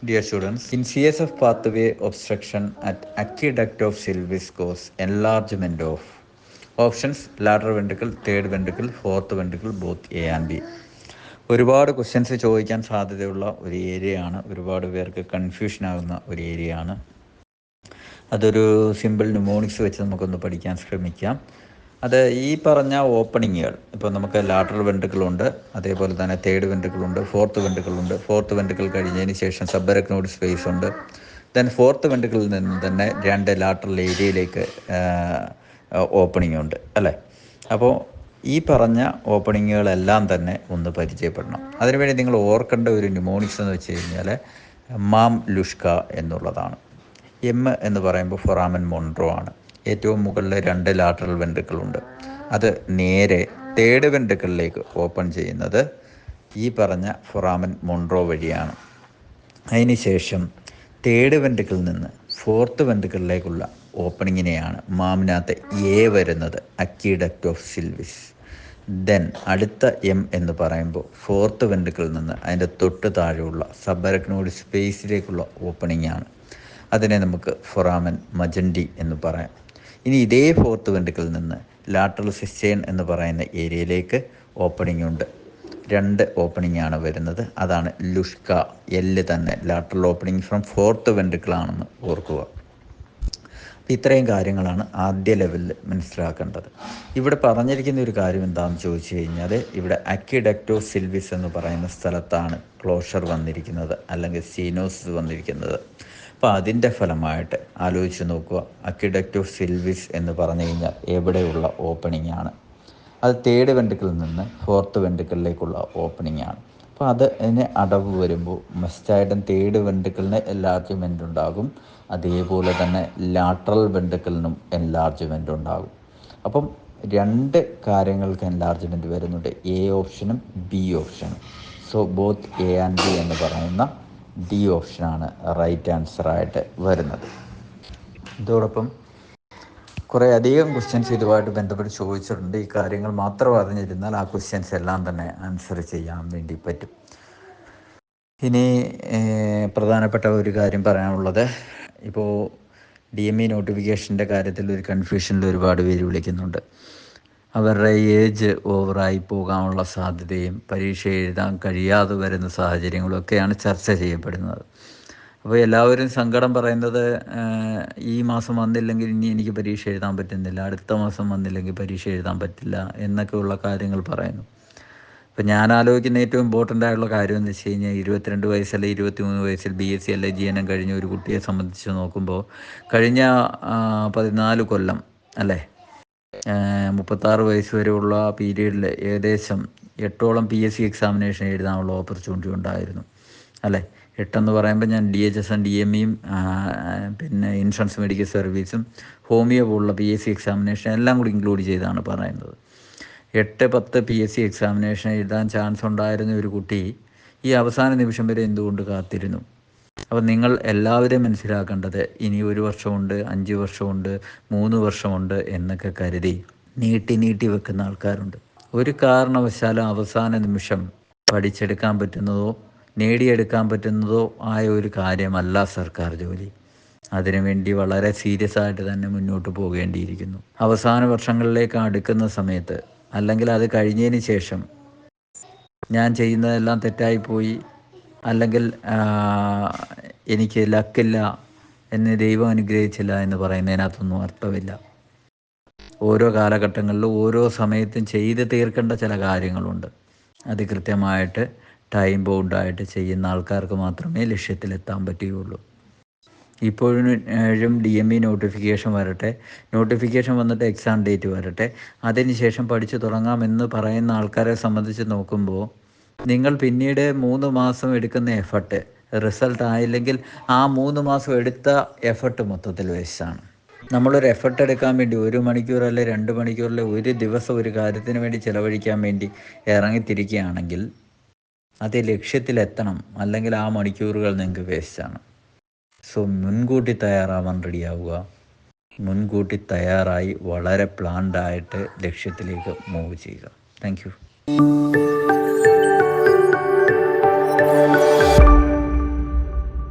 Dear students, in CSF pathway obstruction at aqueduct of Sylvis cause enlargement of options lateral ventricle, third ventricle, fourth ventricle, both A and B. ഒരുപാട് questions ചോദിക്കാൻ സാധ്യതയുള്ള ഒരു ഏരിയയാണ്, ഒരുപാട് പേർക്ക് confusion ആകുന്ന ഒരു ഏരിയയാണ്. അതൊരു സിമ്പിൾ ന്യൂമോണിക്സ് വെച്ച് നമുക്കൊന്ന് പഠിക്കാൻ ശ്രമിക്കാം. അത് ഈ പറഞ്ഞ ഓപ്പണിങ്ങുകൾ, ഇപ്പോൾ നമുക്ക് ലാറ്ററൽ വെൻട്രിക്കിളുണ്ട്, അതേപോലെ തന്നെ തേർഡ് വെൻട്രിക്കിളുണ്ട്, ഫോർത്ത് വെൻട്രിക്കിളുണ്ട്. ഫോർത്ത് വെൻട്രിക്കിൾ കഴിഞ്ഞതിന് ശേഷം സബ്അരക്നോയിഡ് സ്പേസ് ഉണ്ട്. ദെൻ ഫോർത്ത് വെൻട്രിക്കിളിൽ നിന്ന് തന്നെ രണ്ട് ലാറ്ററൽ ഏരിയയിലേക്ക് ഓപ്പണിംഗ് ഉണ്ട് അല്ലേ. അപ്പോൾ ഈ പറഞ്ഞ ഓപ്പണിങ്ങുകളെല്ലാം തന്നെ ഒന്ന് പരിചയപ്പെടണം. അതിനുവേണ്ടി നിങ്ങൾ ഓർക്കേണ്ട ഒരു ന്യൂമോണിക്സ് എന്ന് വെച്ച് കഴിഞ്ഞാൽ മാം ലുഷ്ക എന്നുള്ളതാണ്. എം എന്ന് പറയുമ്പോൾ ഫൊറാമൻ മൊൺട്രോ ആണ്. ഏറ്റവും മുകളിൽ രണ്ട് ലാറ്ററൽ വെൻട്രിക്കിളുണ്ട്. അത് നേരെ തേർഡ് വെൻട്രിക്കിളിലേക്ക് ഓപ്പൺ ചെയ്യുന്നത് ഈ പറഞ്ഞ ഫൊറാമൻ മൊൺട്രോ വഴിയാണ്. അതിന് ശേഷം തേർഡ് വെൻട്രിക്കിളിൽ നിന്ന് ഫോർത്ത് വെൻട്രിക്കിളിലേക്കുള്ള ഓപ്പണിങ്ങിനെയാണ് മാമിനകത്ത് എ വരുന്നത്, അക്വിഡക്റ്റ് ഓഫ് സിൽവിസ്. ദെൻ അടുത്ത എം എന്ന് പറയുമ്പോൾ ഫോർത്ത് വെൻട്രിക്കിളിൽ നിന്ന് അതിൻ്റെ തൊട്ട് താഴെയുള്ള സബ്അരക്നോയിഡ് സ്പേസിലേക്കുള്ള ഓപ്പണിംഗ് ആണ്. അതിനെ നമുക്ക് ഫൊറാമൻ മജൻഡി എന്ന് പറയാം. ഇനി ഇതേ ഫോർത്ത് വെൻട്രിക്കിളിൽ നിന്ന് ലാറ്ററൽ സിസ്റ്റേൺ എന്ന് പറയുന്ന ഏരിയയിലേക്ക് ഓപ്പണിംഗ് ഉണ്ട്. രണ്ട് ഓപ്പണിംഗ് ആണ് വരുന്നത്. അതാണ് ലുഷ്ക, എല്ല് തന്നെ ലാറ്ററൽ ഓപ്പണിംഗ് ഫ്രം ഫോർത്ത് വെൻട്രിക്കിളാണെന്ന് ഓർക്കുക. ഇത്രയും കാര്യങ്ങളാണ് ആദ്യ ലെവലിൽ മനസ്സിലാക്കേണ്ടത്. ഇവിടെ പറഞ്ഞിരിക്കുന്ന ഒരു കാര്യം എന്താണെന്ന് ചോദിച്ചു കഴിഞ്ഞാൽ, ഇവിടെ അക്വിഡക്റ്റ് ഓഫ് സിൽവിസ് എന്ന് പറയുന്ന സ്ഥലത്താണ് ക്ലോഷർ വന്നിരിക്കുന്നത്, അല്ലെങ്കിൽ സീനോസിസ് വന്നിരിക്കുന്നത്. അപ്പോൾ അതിൻ്റെ ഫലമായിട്ട് ആലോചിച്ച് നോക്കുക, അക്വിഡക്റ്റ് ഓഫ് സിൽവിസ് എന്ന് പറഞ്ഞു കഴിഞ്ഞാൽ എവിടെയുള്ള ഓപ്പണിംഗ് ആണ്? അത് തേർഡ് വെൻട്രിക്കിളിൽ നിന്ന് ഫോർത്ത് വെൻട്രിക്കിളിലേക്കുള്ള ഓപ്പണിംഗ് ആണ്. അപ്പോൾ അതിന് അടവ് വരുമ്പോൾ മസ്റ്റായിട്ടും തേർഡ് വെൻട്രിക്കിളിന് എൻലാർജ്മെൻ്റ് ഉണ്ടാകും, അതേപോലെ തന്നെ ലാറ്ററൽ വെൻട്രിക്കിളിനും എൻലാർജ്മെൻ്റ് ഉണ്ടാകും. അപ്പം രണ്ട് കാര്യങ്ങൾക്ക് എൻലാർജ്മെൻറ്റ് വരുന്നുണ്ട്, എ ഓപ്ഷനും ബി ഓപ്ഷനും. So both A and B എന്ന് പറയുന്ന ഡി ഓപ്ഷനാണ് റൈറ്റ് ആൻസറായിട്ട് വരുന്നത്. ഇതോടൊപ്പം കുറേ അധികം ക്വസ്റ്റ്യൻസ് ഇതുമായിട്ട് ബന്ധപ്പെട്ട് ചോദിച്ചിട്ടുണ്ട്. ഈ കാര്യങ്ങൾ മാത്രം അറിഞ്ഞിരുന്നാൽ ആ ക്വസ്റ്റ്യൻസ് എല്ലാം തന്നെ ആൻസർ ചെയ്യാൻ വേണ്ടി പറ്റും. ഇനി പ്രധാനപ്പെട്ട ഒരു കാര്യം പറയാനുള്ളത്, ഇപ്പോൾ DME നോട്ടിഫിക്കേഷൻ്റെ കാര്യത്തിൽ ഒരു കൺഫ്യൂഷനിൽ ഒരുപാട് പേര് വിളിക്കുന്നുണ്ട്. അവരുടെ ഏജ് ഓവറായി പോകാനുള്ള സാധ്യതയും പരീക്ഷ എഴുതാൻ കഴിയാതെ വരുന്ന സാഹചര്യങ്ങളൊക്കെയാണ് ചർച്ച ചെയ്യപ്പെടുന്നത്. അപ്പോൾ എല്ലാവരും സങ്കടം പറയുന്നത്, ഈ മാസം വന്നില്ലെങ്കിൽ ഇനി എനിക്ക് പരീക്ഷ എഴുതാൻ പറ്റുന്നില്ല, അടുത്ത മാസം വന്നില്ലെങ്കിൽ പരീക്ഷ എഴുതാൻ പറ്റില്ല എന്നൊക്കെയുള്ള കാര്യങ്ങൾ പറയുന്നു. അപ്പോൾ ഞാൻ ആലോചിക്കുന്ന ഏറ്റവും ഇമ്പോർട്ടൻ്റ് ആയിട്ടുള്ള കാര്യം എന്ന് വെച്ച് കഴിഞ്ഞാൽ, 22 വയസ്സ് അല്ലെങ്കിൽ 23 വയസ്സിൽ BSc അല്ലെങ്കിൽ GNM കഴിഞ്ഞ ഒരു കുട്ടിയെ സംബന്ധിച്ച് നോക്കുമ്പോൾ, കഴിഞ്ഞ 14 കൊല്ലം അല്ലേ, 36 വയസ്സ് വരെയുള്ള പീരീഡിൽ ഏകദേശം 8ഓളം PSc എക്സാമിനേഷൻ എഴുതാനുള്ള ഓപ്പർച്യൂണിറ്റി ഉണ്ടായിരുന്നു അല്ലേ. 8 പറയുമ്പോൾ ഞാൻ DHS DMEയും പിന്നെ ഇൻഷുറൻസ് മെഡിക്കൽ സർവീസും ഹോമിയോ പോലുള്ള PSc എക്സാമിനേഷൻ എല്ലാം കൂടി ഇൻക്ലൂഡ് ചെയ്താണ് പറയുന്നത്. 8-10 PSc എക്സാമിനേഷൻ എഴുതാൻ ചാൻസ് ഉണ്ടായിരുന്ന ഒരു കുട്ടി ഈ അവസാന നിമിഷം വരെ എന്തുകൊണ്ട് കാത്തിരുന്നു? അപ്പോൾ നിങ്ങൾ എല്ലാവരെയും മനസ്സിലാക്കേണ്ടത്, ഇനി 1 വർഷമുണ്ട്, 5 വർഷമുണ്ട്, 3 വർഷമുണ്ട് എന്നൊക്കെ കരുതി നീട്ടി വെക്കുന്ന ആൾക്കാരുണ്ട്. ഒരു കാരണവശാലും അവസാന നിമിഷം പഠിച്ചെടുക്കാൻ പറ്റുന്നതോ നേടിയെടുക്കാൻ പറ്റുന്നതോ ആയ ഒരു കാര്യമല്ല സർക്കാർ ജോലി. അതിനുവേണ്ടി വളരെ സീരിയസ് ആയിട്ട് തന്നെ മുന്നോട്ട് പോകേണ്ടിയിരിക്കുന്നു. അവസാന വർഷങ്ങളിലേക്ക് അടുക്കുന്ന സമയത്ത്, അല്ലെങ്കിൽ അത് കഴിഞ്ഞതിന് ശേഷം ഞാൻ ചെയ്യുന്നതെല്ലാം തെറ്റായിപ്പോയി, അല്ലെങ്കിൽ എനിക്ക് ലക്കില്ല, എന്നെ ദൈവം അനുഗ്രഹിച്ചില്ല എന്ന് പറയുന്നതിനകത്തൊന്നും അർത്ഥമില്ല. ഓരോ കാലഘട്ടങ്ങളിലും ഓരോ സമയത്തും ചെയ്ത് തീർക്കേണ്ട ചില കാര്യങ്ങളുണ്ട്. അത് കൃത്യമായിട്ട് ടൈം ബൗണ്ടായിട്ട് ചെയ്യുന്ന ആൾക്കാർക്ക് മാത്രമേ ലക്ഷ്യത്തിലെത്താൻ പറ്റുകയുള്ളൂ. ഇപ്പോഴും DME നോട്ടിഫിക്കേഷൻ വരട്ടെ, നോട്ടിഫിക്കേഷൻ വന്നിട്ട് എക്സാം ഡേറ്റ് വരട്ടെ, അതിനുശേഷം പഠിച്ചു തുടങ്ങാമെന്ന് പറയുന്ന ആൾക്കാരെ സംബന്ധിച്ച് നോക്കുമ്പോൾ, നിങ്ങൾ പിന്നീട് 3 മാസം എടുക്കുന്ന എഫർട്ട് റിസൾട്ട് ആയില്ലെങ്കിൽ ആ 3 മാസം എടുത്ത എഫർട്ട് മൊത്തത്തിൽ വേസ്റ്റാണ്. നമ്മളൊരു എഫർട്ട് എടുക്കാൻ വേണ്ടി 1 മണിക്കൂർ അല്ലെ 2 മണിക്കൂറിലെ ഒരു ദിവസം ഒരു കാര്യത്തിന് വേണ്ടി ചിലവഴിക്കാൻ വേണ്ടി ഇറങ്ങിത്തിരിക്കുകയാണെങ്കിൽ അത് ലക്ഷ്യത്തിലെത്തണം, അല്ലെങ്കിൽ ആ മണിക്കൂറുകൾ നിങ്ങൾക്ക് വേസ്റ്റാണ്. സോ മുൻകൂട്ടി തയ്യാറാവാൻ റെഡിയാവുക. മുൻകൂട്ടി തയ്യാറായി വളരെ പ്ലാൻഡായിട്ട് ലക്ഷ്യത്തിലേക്ക് മൂവ് ചെയ്യുക. Thank you.